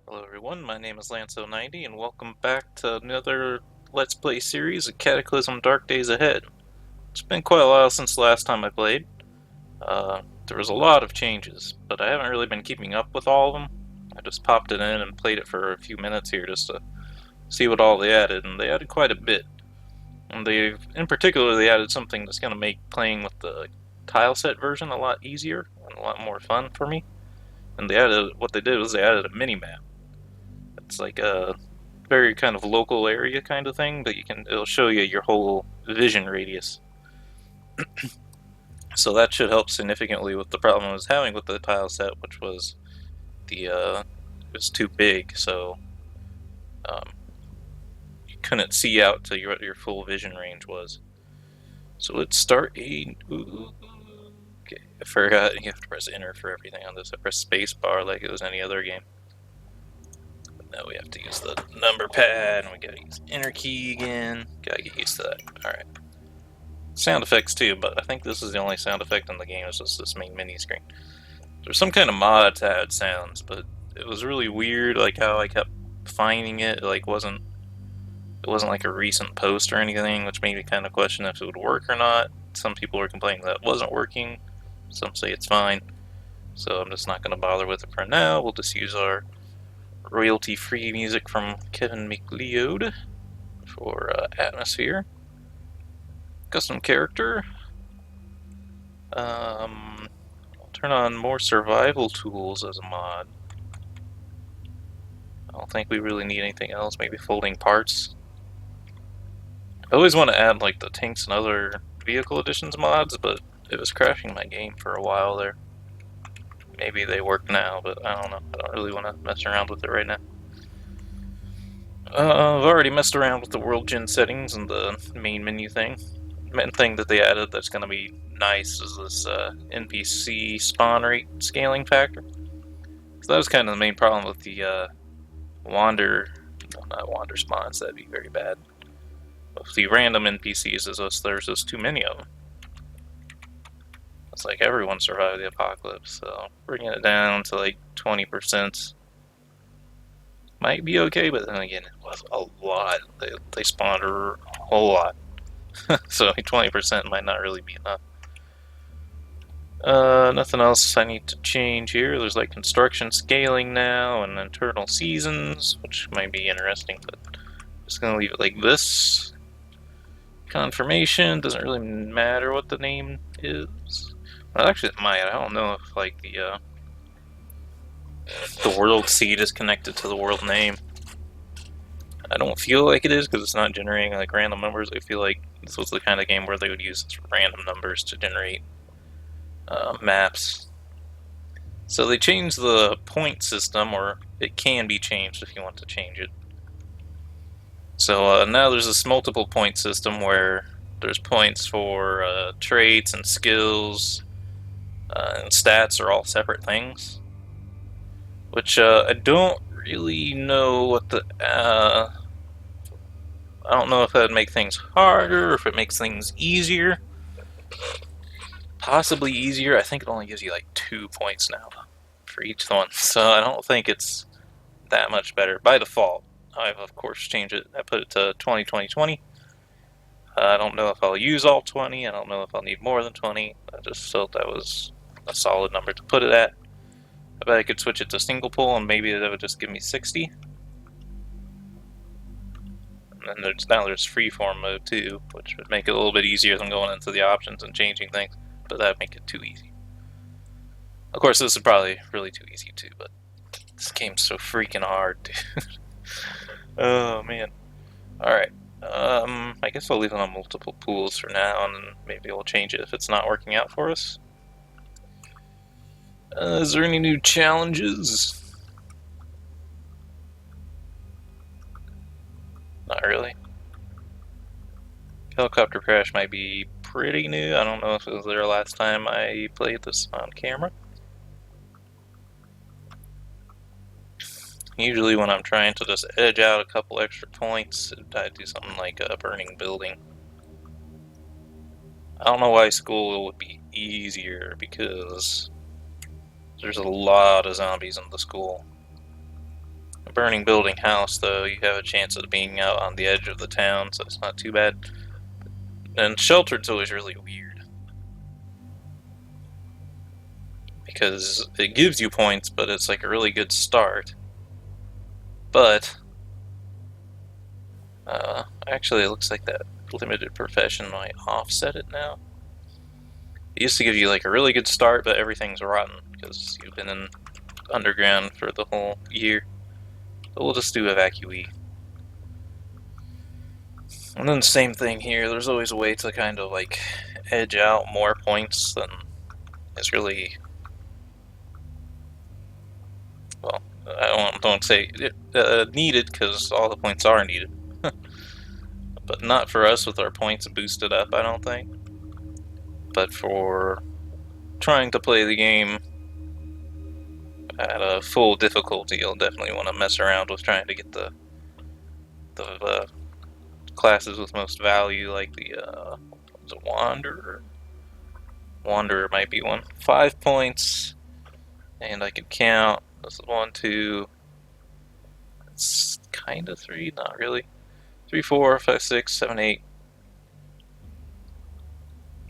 Hello everyone, my name is Lance090 and welcome back to another Let's Play series of Cataclysm Dark Days Ahead. It's been quite a while since the last time I played. There was a lot of changes, but I haven't really been keeping up with all of them. I just popped it in and played it for a few minutes here just to see what all they added, and they added quite a bit. And in particular, they added something that's going to make playing with the tileset version a lot easier and a lot more fun for me. And what they did was they added a minimap. It's like a very kind of local area kind of thing, but it'll show you your whole vision radius. So that should help significantly with the problem I was having with the tile set, which was it was too big, so you couldn't see out to what your full vision range was. So let's start a. Okay, I forgot you have to press enter for everything on this. I press space bar like it was any other game. Now we have to use the number pad, and we gotta use enter key again. Gotta get used to that. Alright. Sound effects too, but I think this is the only sound effect in the game, is just this main mini screen. There's some kind of mod to add sounds, but it was really weird, like how I kept finding it. It wasn't like a recent post or anything, which made me kind of question if it would work or not. Some people were complaining that it wasn't working. Some say it's fine. So I'm just not going to bother with it for now. We'll just use our royalty-free music from Kevin MacLeod for atmosphere. Custom character. I'll turn on more survival tools as a mod. I don't think we really need anything else. Maybe folding parts. I always want to add like the tanks and other vehicle editions mods, but it was crashing my game for a while there. Maybe they work now, but I don't know. I don't really want to mess around with it right now. I've already messed around with the world gen settings and the main menu thing. The main thing that they added that's going to be nice is this NPC spawn rate scaling factor. So that was kind of the main problem with the not wander spawns, that'd be very bad. With the random NPCs, there's just too many of them. It's like everyone survived the apocalypse, so bringing it down to like 20% might be okay, but then again, it was a lot. They spawned a whole lot. So 20% might not really be enough. Nothing else I need to change here. There's like construction scaling now and internal seasons, which might be interesting, but I'm just gonna leave it like this. Confirmation, doesn't really matter what the name is. Well, actually it might. I don't know if like the world seed is connected to the world name. I don't feel like it is because it's not generating like random numbers. I feel like this was the kind of game where they would use random numbers to generate maps. So they changed the point system, or it can be changed if you want to change it. So now there's this multiple point system where there's points for traits and skills, and stats are all separate things. Which I don't really know what the. I don't know if that would make things harder or if it makes things easier. Possibly easier. I think it only gives you like 2 points now for each one, so I don't think it's that much better by default. I've of course changed it. I put it to 20-20-20. I don't know if I'll use all 20. I don't know if I'll need more than 20. I just felt that was a solid number to put it at. I bet I could switch it to single pull and maybe that would just give me 60. And then there's freeform mode too, which would make it a little bit easier than going into the options and changing things, but that'd make it too easy. Of course, this is probably really too easy too, but this game's so freaking hard, dude. Oh man. Alright. I guess I'll leave it on multiple pools for now, and then maybe we'll change it if it's not working out for us. Is there any new challenges? Not really. Helicopter crash might be pretty new. I don't know if it was there last time I played this on camera. Usually when I'm trying to just edge out a couple extra points, I do something like a burning building. I don't know why school would be easier, because there's a lot of zombies in the school. burning building house, though, you have a chance of being out on the edge of the town, so it's not too bad. And sheltered's always really weird, because it gives you points, but it's like a really good start. But actually, it looks like that limited profession might offset it now. It used to give you like a really good start, but everything's rotten because you've been in underground for the whole year. But we'll just do evacuee. And then same thing here, there's always a way to kind of like edge out more points than is really, well, I don't say needed, because all the points are needed. But not for us with our points boosted up, I don't think. But for trying to play the game at a full difficulty, you'll definitely want to mess around with trying to get the classes with most value, like the Wanderer. Wanderer might be one. 5 points, and I can count. This is 1, 2. It's kind of 3, not really. 3, 4, 5, 6, 7, 8.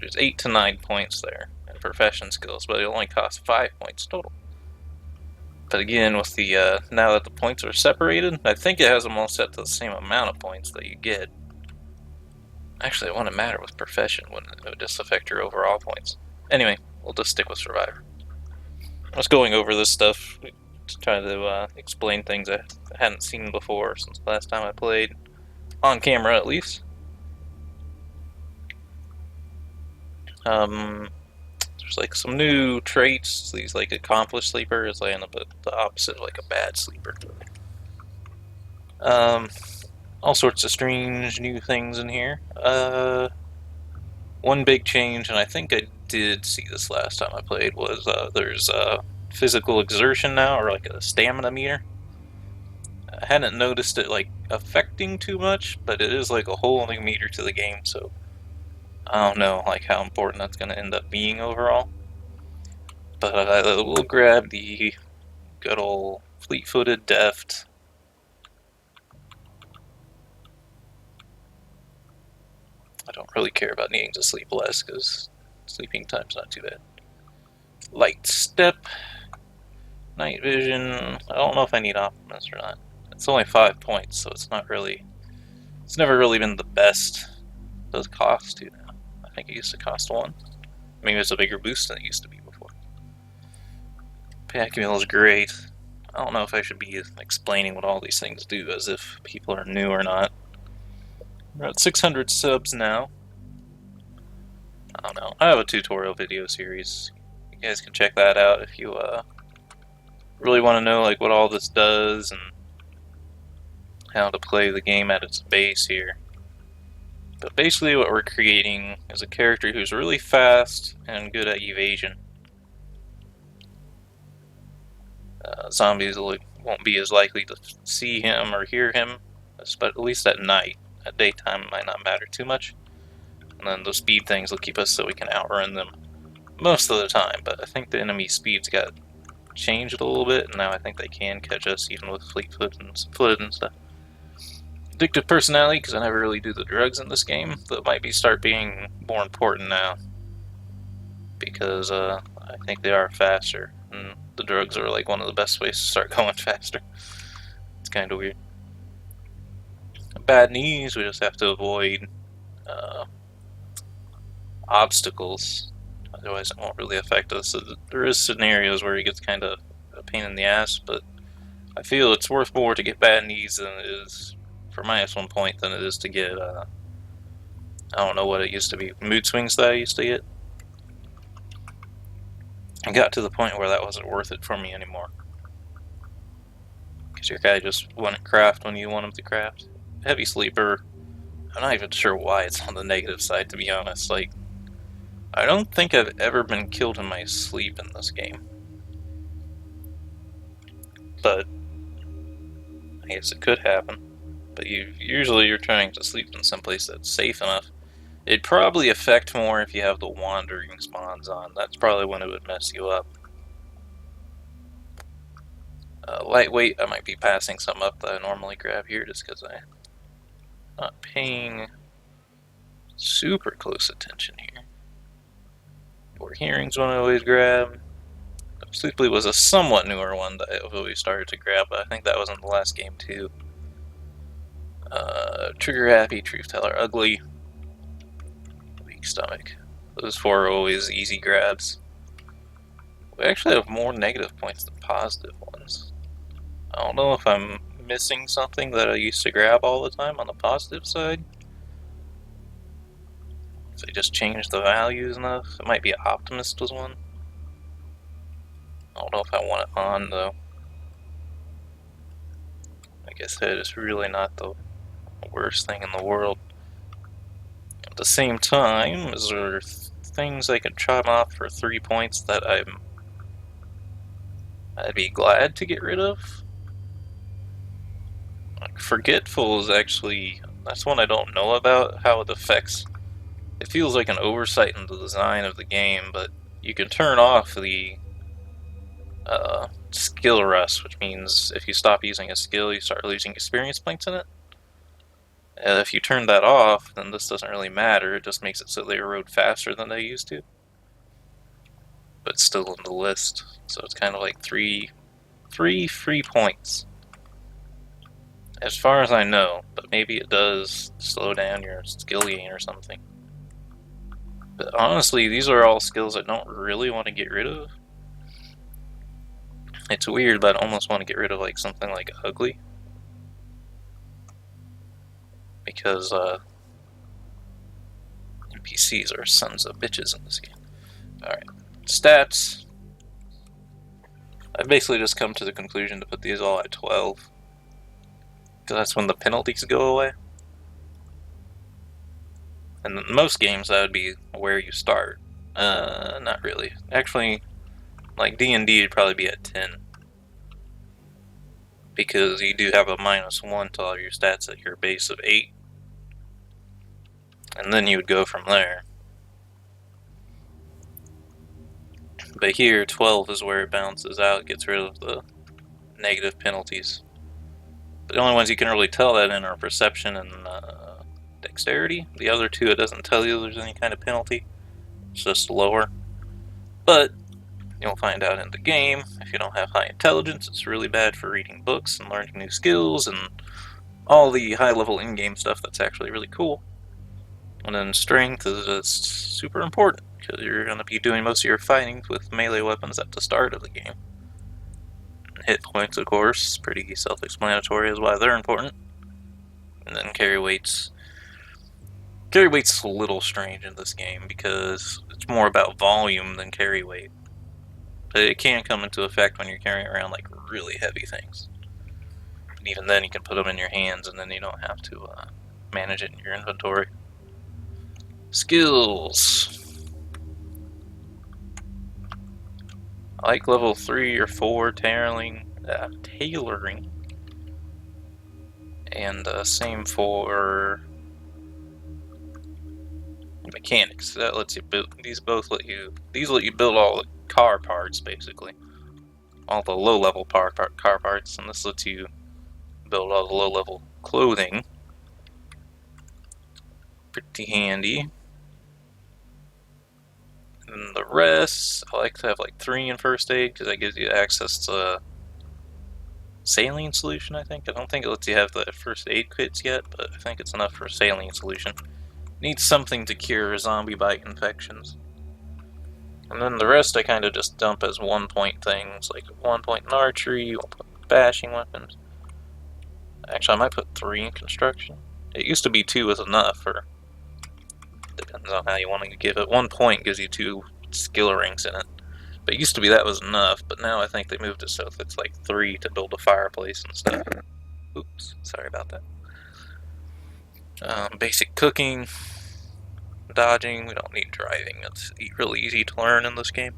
There's 8 to 9 points there in profession skills, but it only costs 5 points total. But again, with the now that the points are separated, I think it has them all set to the same amount of points that you get. Actually, it wouldn't matter with profession, wouldn't it? It would just affect your overall points. Anyway, we'll just stick with Survivor. I was going over this stuff to try to explain things I hadn't seen before since the last time I played. On camera, at least. There's like some new traits. These like accomplished sleeper is like the opposite of like a bad sleeper. All sorts of strange new things in here. One big change, and I think I did see this last time I played, was there's physical exertion now, or like a stamina meter. I hadn't noticed it like affecting too much, but it is like a whole new meter to the game, so I don't know like how important that's going to end up being overall. But we'll grab the good old fleet-footed, deft. I don't really care about needing to sleep less, because sleeping time's not too bad. Light step, night vision. I don't know if I need optimist or not. It's only 5 points, so it's not really. It's never really been the best. It does cost 2 now. I think it used to cost 1. Maybe it's a bigger boost than it used to be before. Pack meal is great. I don't know if I should be explaining what all these things do as if people are new or not. We're at 600 subs now. I don't know. I have a tutorial video series. You guys can check that out if you really want to know like what all this does and how to play the game at its base here. But basically what we're creating is a character who's really fast and good at evasion. Zombies won't be as likely to see him or hear him, but at least at night. At daytime it might not matter too much. And then the speed things will keep us so we can outrun them most of the time, but I think the enemy speeds got changed a little bit, and now I think they can catch us even with fleet-footed and stuff. Addictive personality, because I never really do the drugs in this game, that might start being more important now, because I think they are faster, and the drugs are like one of the best ways to start going faster. It's kind of weird. Bad knees, we just have to avoid obstacles, otherwise it won't really affect us. So there is scenarios where it gets kind of a pain in the ass, but I feel it's worth more to get bad knees than it is for my S1 point than it is to get I don't know what it used to be, mood swings that I used to get. I got to the point where that wasn't worth it for me anymore, because your guy just wouldn't craft when you want him to craft. Heavy sleeper, I'm not even sure why it's on the negative side, to be honest. Like, I don't think I've ever been killed in my sleep in this game. But I guess it could happen. But usually you're trying to sleep in someplace that's safe enough. It'd probably affect more if you have the wandering spawns on. That's probably when it would mess you up. Lightweight, I might be passing some up that I normally grab here just because I'm not paying super close attention here. Or Hearing's one I always grab. Sleeply was a somewhat newer one that I've always started to grab, but I think that was in the last game too. Trigger Happy, Truth Teller, Ugly, Weak Stomach. Those four are always easy grabs. We actually have more negative points than positive ones. I don't know if I'm missing something that I used to grab all the time on the positive side. If they just changed the values enough. It might be Optimist was one. I don't know if I want it on though. Like I said, it's really not the worst thing in the world. At the same time, is there things I could chop off for 3 points that I'd be glad to get rid of? Like Forgetful is actually, that's one I don't know about, how it affects. It feels like an oversight in the design of the game, but you can turn off the skill rust, which means if you stop using a skill, you start losing experience points in it. And if you turn that off, then this doesn't really matter. It just makes it so they erode faster than they used to. But still in the list. So it's kind of like three free points. As far as I know, but maybe it does slow down your skill gain or something. But honestly, these are all skills I don't really want to get rid of. It's weird, but I almost want to get rid of like something like Ugly. Because NPCs are sons of bitches in this game. Alright, stats. I've basically just come to the conclusion to put these all at 12. Because that's when the penalties go away. And in most games that would be where you start. Not really. Actually, like D&D would probably be at 10. Because you do have a -1 to all your stats at your base of 8. And then you would go from there. But here, 12 is where it balances out, gets rid of the negative penalties. The only ones you can really tell that in are Perception and Dexterity. The other two, it doesn't tell you there's any kind of penalty. It's just lower. But you'll find out in the game, if you don't have high intelligence, it's really bad for reading books and learning new skills and all the high-level in-game stuff that's actually really cool. And then strength is just super important, because you're going to be doing most of your fighting with melee weapons at the start of the game. And hit points, of course, pretty self-explanatory as why they're important. And then carry weights. Carry weight's a little strange in this game, because it's more about volume than carry weight. But it can come into effect when you're carrying around like really heavy things. And even then you can put them in your hands and then you don't have to manage it in your inventory. Skills. I like level 3 or 4 tailoring. And same for mechanics. That lets you build. These let you build all the car parts basically, all the low-level car parts, and this lets you build all the low-level clothing. Pretty handy. And the rest, I like to have like 3 in first aid because that gives you access to saline solution. I don't think it lets you have the first aid kits yet, but I think it's enough for saline solution. Needs something to cure zombie bite infections. And then the rest I kind of just dump as 1 point things, like 1 point in archery, 1 point in bashing weapons. Actually, I might put 3 in construction. It used to be 2 was enough, or depends on how you want to give it. 1 point gives you 2 skill rings in it. But it used to be that was enough, but now I think they moved it so it's like 3 to build a fireplace and stuff. Oops, sorry about that. Basic cooking, dodging, we don't need driving, it's really easy to learn in this game.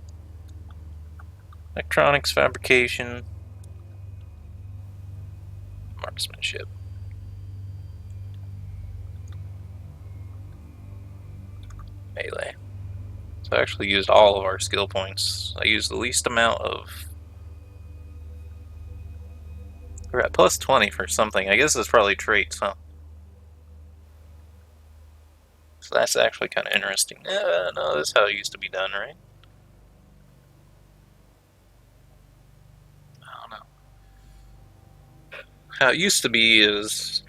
Electronics, fabrication, marksmanship. Melee. So I actually used all of our skill points. I used the least amount of We're at plus 20 for something. I guess it's probably traits, huh? So that's actually kind of interesting. No, that's how it used to be done, right? I don't know. How it used to be is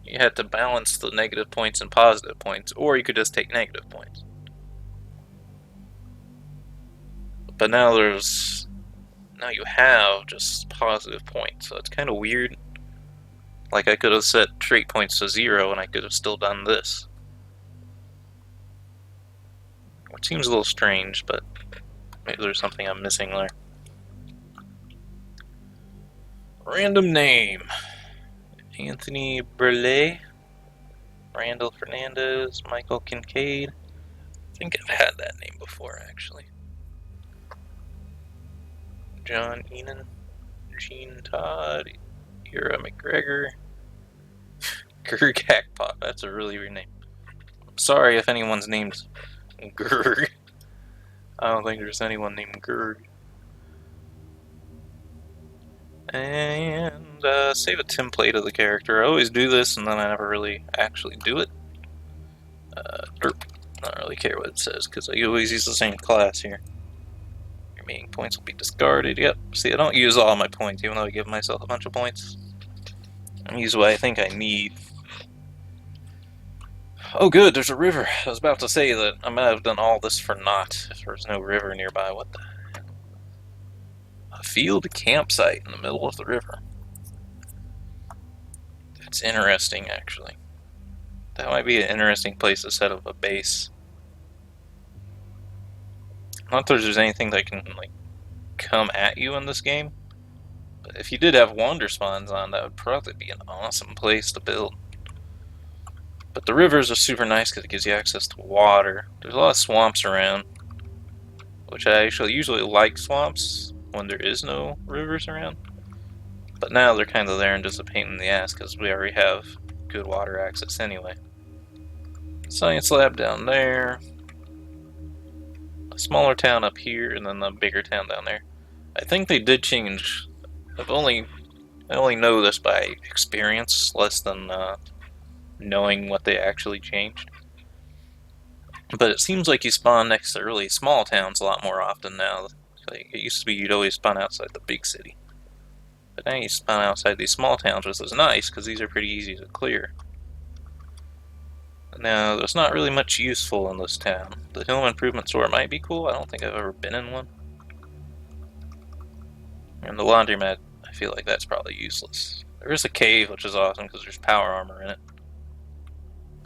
you had to balance the negative points and positive points, or you could just take negative points. But now now you have just positive points, so it's kind of weird. Like I could have set trait points to 0 and I could have still done this. Which seems a little strange, but maybe there's something I'm missing there. Random name. Anthony Burley. Randall Fernandez. Michael Kincaid. I think I've had that name before, actually. John Enan. Gene Todd. Ira McGregor. Gerg Hackpot. That's a really weird name. I'm sorry if anyone's named Gerg. I don't think there's anyone named Gerg. And save a template of the character. I always do this and then I never really actually do it. Derp. I don't really care what it says because I always use the same class here. Remaining points will be discarded. Yep. See, I don't use all my points even though I give myself a bunch of points. I use what I think I need. Oh good, there's a river. I was about to say that I might have done all this for naught if there's no river nearby. What the hell? A field campsite in the middle of the river. That's interesting, actually. That might be an interesting place to set up a base. Not that there's anything that can, like, come at you in this game. But if you did have wander spawns on, that would probably be an awesome place to build. But the rivers are super nice because it gives you access to water. There's a lot of swamps around, which I actually usually like swamps when there is no rivers around. But now they're kind of there and just a pain in the ass because we already have good water access anyway. Science lab down there. A smaller town up here, and then the bigger town down there. I think they did change. I only know this by experience, less than knowing what they actually changed. But it seems like you spawn next to really small towns a lot more often now. Like, it used to be you'd always spawn outside the big city. But now you spawn outside these small towns, which is nice, because these are pretty easy to clear. Now, there's not really much useful in this town. The home improvement store might be cool. I don't think I've ever been in one. And the laundromat, I feel like that's probably useless. There is a cave, which is awesome because there's power armor in it.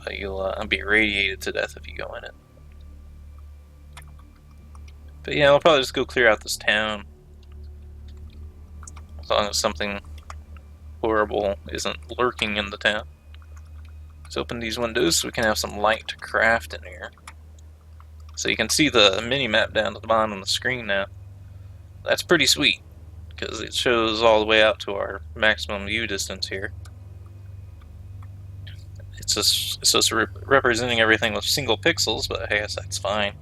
But you'll be radiated to death if you go in it. But yeah, I'll probably just go clear out this town. As long as something horrible isn't lurking in the town. Let's open these windows so we can have some light to craft in here. So you can see the mini-map down at the bottom of the screen now. That's pretty sweet, because it shows all the way out to our maximum view distance here. It's just representing everything with single pixels, but I guess that's fine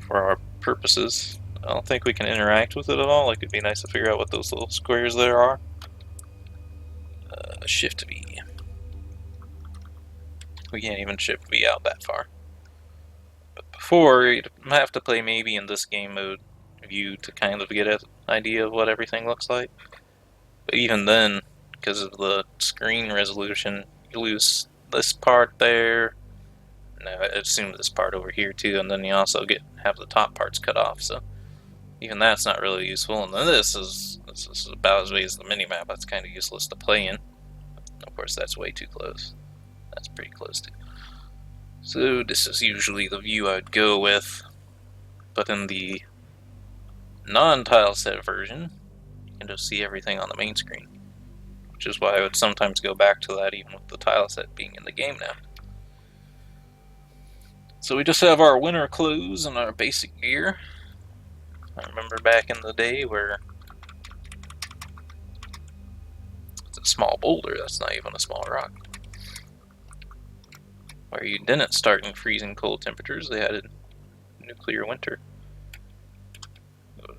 for our purposes. I don't think we can interact with it at all. Like, it'd be nice to figure out what those little squares there are. Shift V. We can't even shift V out that far. But before, you'd have to play maybe in this game mode view to kind of get an idea of what everything looks like. But even then, because of the screen resolution, you lose this part there. No, I assume this part over here too, and then you also have the top parts cut off. So even that's not really useful. And then this is about as big as the minimap. That's kind of useless to play in. Of course, that's way too close. That's pretty close to. So this is usually the view I'd go with, but in the non-tile set version, you can just see everything on the main screen, which is why I would sometimes go back to that even with the tile set being in the game now. So we just have our winter clothes and our basic gear. I remember back in the day where it's a small boulder, that's not even a small rock, where you didn't start in freezing cold temperatures, they had a nuclear winter.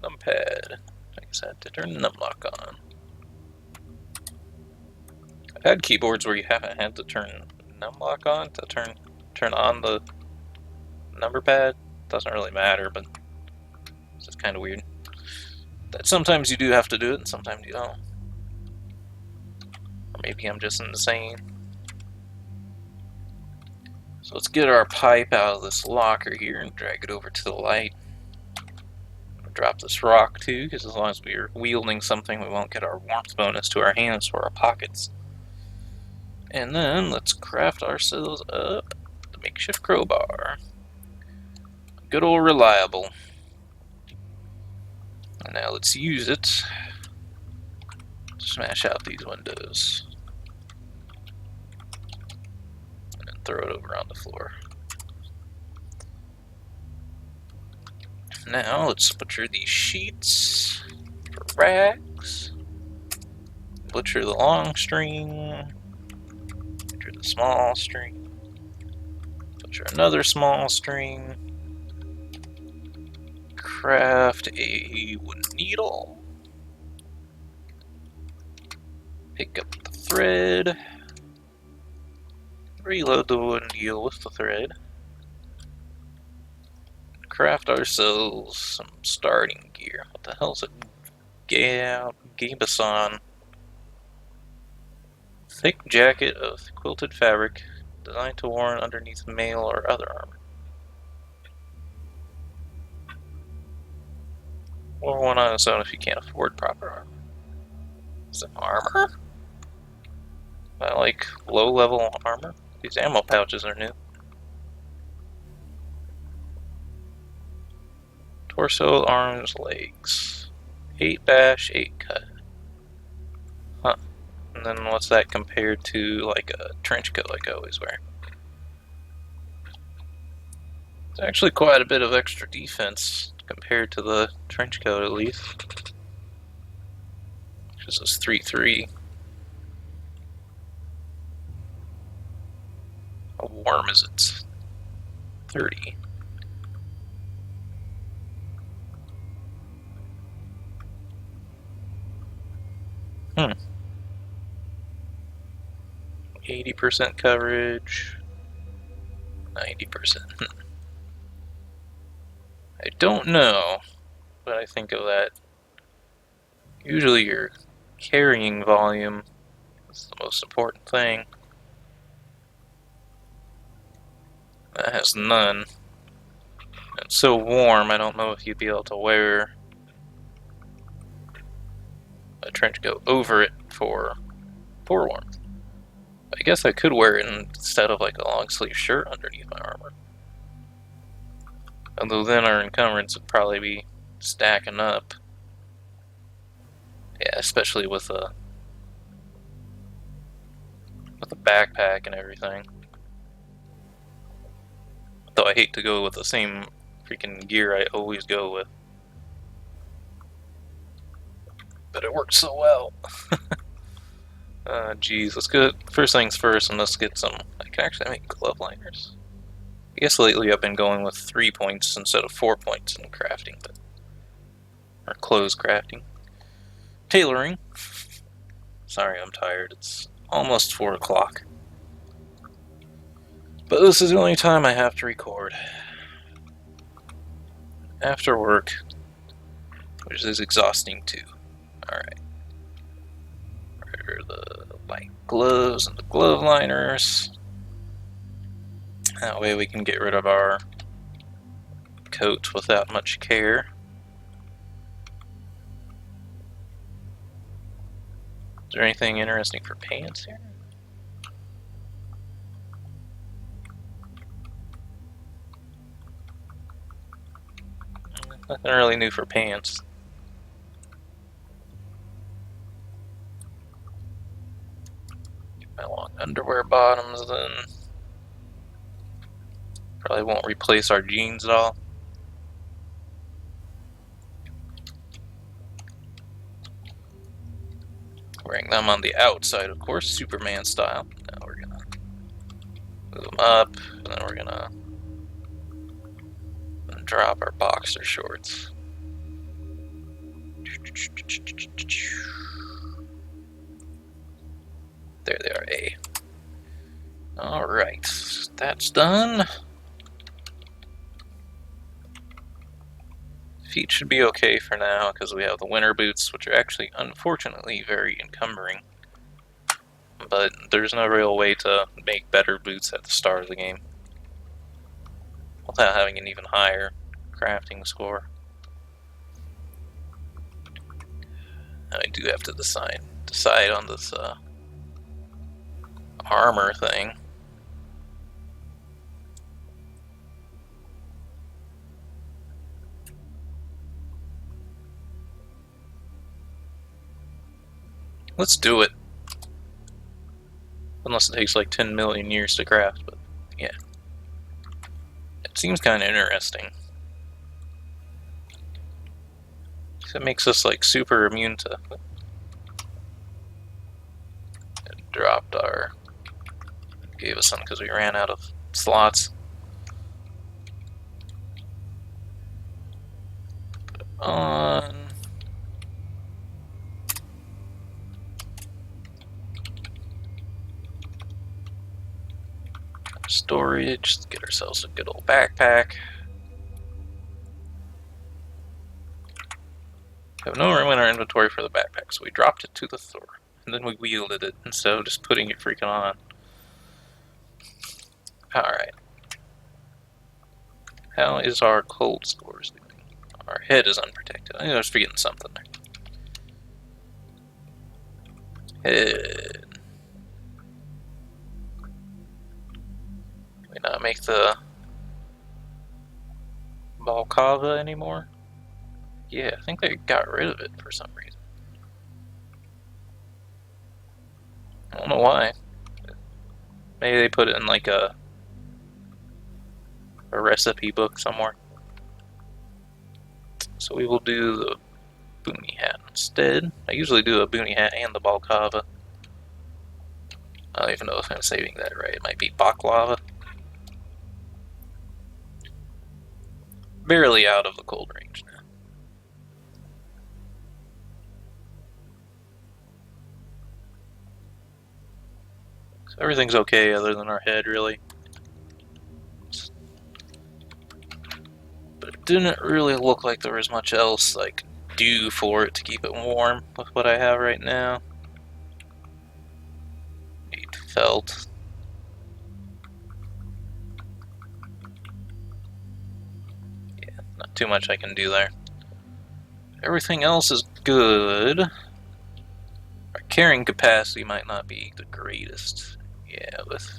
Numpad. I guess I had to turn the numlock on. I've had keyboards where you haven't had to turn numlock on to turn on the number pad. Doesn't really matter, but it's just kind of weird. That sometimes you do have to do it, and sometimes you don't. Or maybe I'm just insane. So let's get our pipe out of this locker here and drag it over to the light. Drop this rock too, because as long as we're wielding something, we won't get our warmth bonus to our hands or our pockets. And then let's craft ourselves up the makeshift crowbar. Good old reliable. And now let's use it to smash out these windows. And then throw it over on the floor. Now let's butcher these sheets for racks. Butcher the long string. Butcher the small string. Butcher another small string. Craft a wooden needle. Pick up the thread. Reload the wooden needle with the thread. Craft ourselves some starting gear. What the hell's a Gabason? Thick jacket of quilted fabric designed to worn underneath mail or other armor. Or one on its own if you can't afford proper armor. Is it armor? I like low-level armor. These ammo pouches are new. Torso, arms, legs. 8 bash, 8 cut. Huh. And then what's that compared to like a trench coat like I always wear? It's actually quite a bit of extra defense compared to the trench coat at least. This is 3-3. How warm is it? 30. Hmm. 80% coverage. 90%. I don't know what I think of that. Usually your carrying volume is the most important thing. That has none. It's so warm, I don't know if you'd be able to wear a trench coat over it for warmth. I guess I could wear it instead of like a long sleeve shirt underneath my armor. Although then our encumbrance would probably be stacking up. Yeah, especially with a backpack and everything. Though I hate to go with the same freaking gear I always go with. But it works so well. Geez, let's get first things first, and let's get some. I can actually make glove liners. I guess lately I've been going with 3 points instead of 4 points in crafting, or clothes crafting. Tailoring. Sorry, I'm tired. It's almost 4 o'clock. But this is the only time I have to record. After work, which is exhausting too. Alright. Where are the light gloves and the glove liners? That way we can get rid of our coat without much care. Is there anything interesting for pants here? Nothing really new for pants. Get my long underwear bottoms then. Probably won't replace our jeans at all. Wearing them on the outside, of course, Superman style. Now we're gonna move them up, and then we're gonna drop our boxer shorts. There they are. Alright, that's done. Feet should be okay for now, because we have the winter boots, which are actually, unfortunately, very encumbering. But there's no real way to make better boots at the start of the game without having an even higher crafting score. I do have to decide on this armor thing. Let's do it. Unless it takes like 10 million years to craft, but yeah. It seems kind of interesting. So it makes us like super immune to... It dropped our... Gave us some because we ran out of slots. Put on... Storage, let's get ourselves a good old backpack. We have no room in our inventory for the backpack, so we dropped it to the store. And then we wielded it instead of just putting it freaking on. Alright. How is our cold scores doing? Our head is unprotected. I think I was forgetting something there. Head. We not make the Balcava anymore? Yeah, I think they got rid of it for some reason. I don't know why. Maybe they put it in like a recipe book somewhere. So we will do the boonie hat instead. I usually do a boonie hat and the Balcava. I don't even know if I'm saving that right. It might be baklava. Barely out of the cold range now. So everything's okay other than our head, really. But it didn't really look like there was much else I could do for it to keep it warm with what I have right now. Need felt. Yeah, not too much I can do there. Everything else is good. Our carrying capacity might not be the greatest. Yeah, with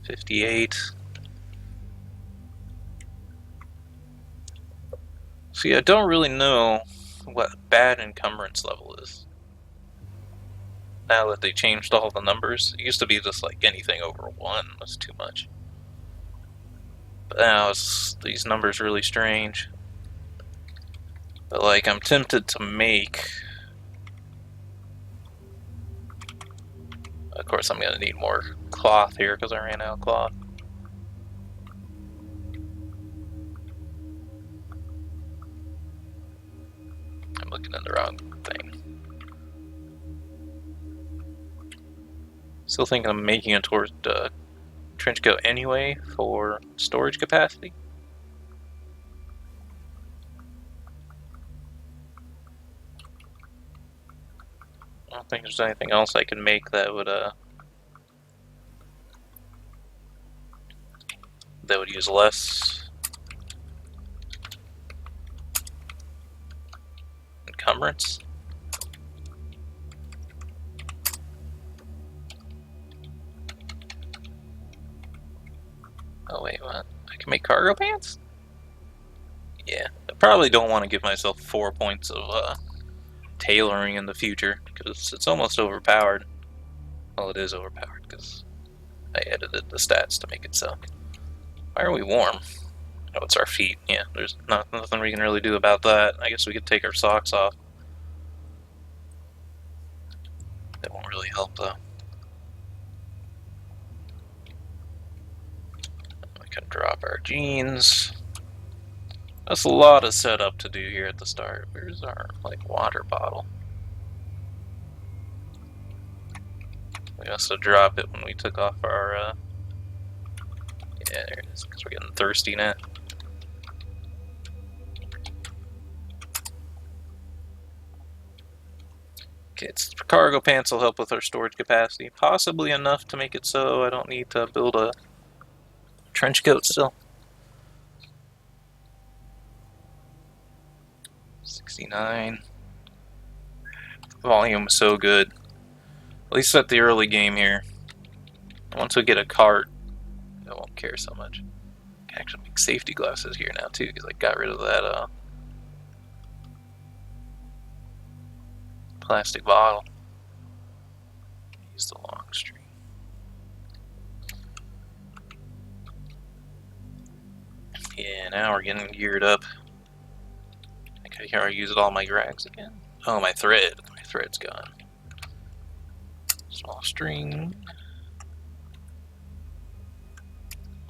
58. See, I don't really know what bad encumbrance level is. Now that they changed all the numbers, it used to be just like anything over 1 was too much. But now these numbers really strange. But like, I'm tempted to make... Of course, I'm gonna need more cloth here because I ran out of cloth. I'm looking at the wrong thing. Still thinking I'm making it towards trench coat anyway for storage capacity. I don't think there's anything else I can make that would use less encumbrance. Oh wait, what? I can make cargo pants? Yeah, I probably don't want to give myself 4 points of tailoring in the future, because it's almost overpowered. Well, it is overpowered, because I edited the stats to make it so. Why are we warm? Oh, it's our feet. Yeah, there's nothing we can really do about that. I guess we could take our socks off. That won't really help, though. We can drop our jeans. That's a lot of setup to do here at the start. Where's our, like, water bottle? We must have dropped it when we took off our, yeah, there it is, because we're getting thirsty now. Okay, it's cargo pants will help with our storage capacity, possibly enough to make it so I don't need to build a trench coat still. 69. Volume is so good. At least at the early game here. Once we get a cart, I won't care so much. I can actually make safety glasses here now too, because I got rid of that plastic bottle. Use the long string. Yeah, now we're getting geared up. I think I already used all my rags again. Oh, my thread. My thread's gone. Small string.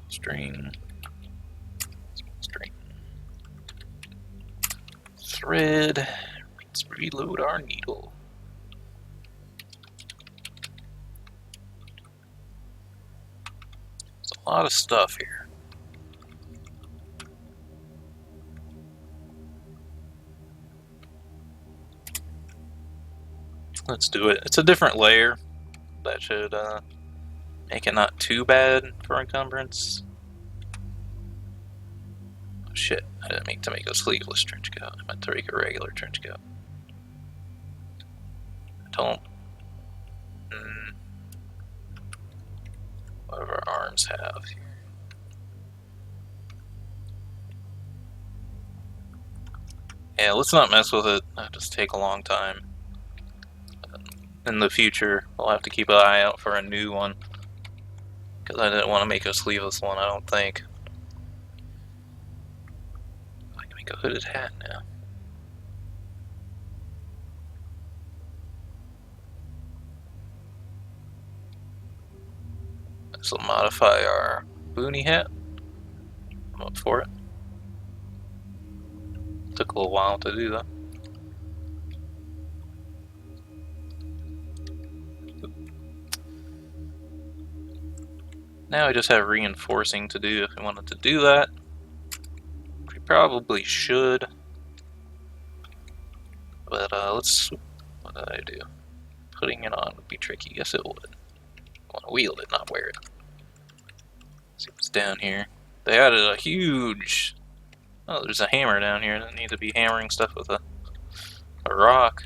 String. Small string. Thread. Let's reload our needle. There's a lot of stuff here. Let's do it. It's a different layer. That should make it not too bad for encumbrance. Oh shit, I didn't mean to make a sleeveless trench coat. I meant to make a regular trench coat. Don't... What do our arms have here? Yeah, let's not mess with it. That'll just take a long time. In the future, we'll have to keep an eye out for a new one. Because I didn't want to make a sleeveless one, I don't think. I can make a hooded hat now. This will modify our boonie hat. I'm up for it. Took a little while to do that. Now I just have reinforcing to do if I wanted to do that. We probably should. But let's... What did I do? Putting it on would be tricky. Yes, it would. I want to wield it, not wear it. Let's see what's down here. They added a huge... Oh, there's a hammer down here. I don't need to be hammering stuff with a rock.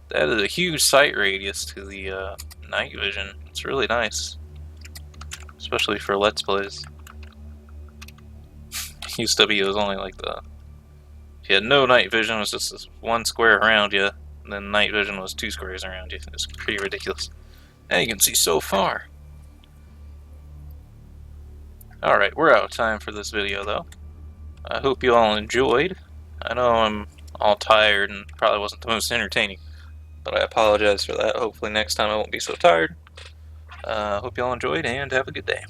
They added a huge sight radius to the night vision. It's really nice. Especially for Let's Plays. Used to be, it was only like the... If you had no night vision, it was just this one square around you. And then night vision was 2 squares around you. It's pretty ridiculous. Now you can see so far. Alright, we're out of time for this video though. I hope you all enjoyed. I know I'm all tired and probably wasn't the most entertaining. But I apologize for that. Hopefully next time I won't be so tired. Hope you all enjoyed and have a good day.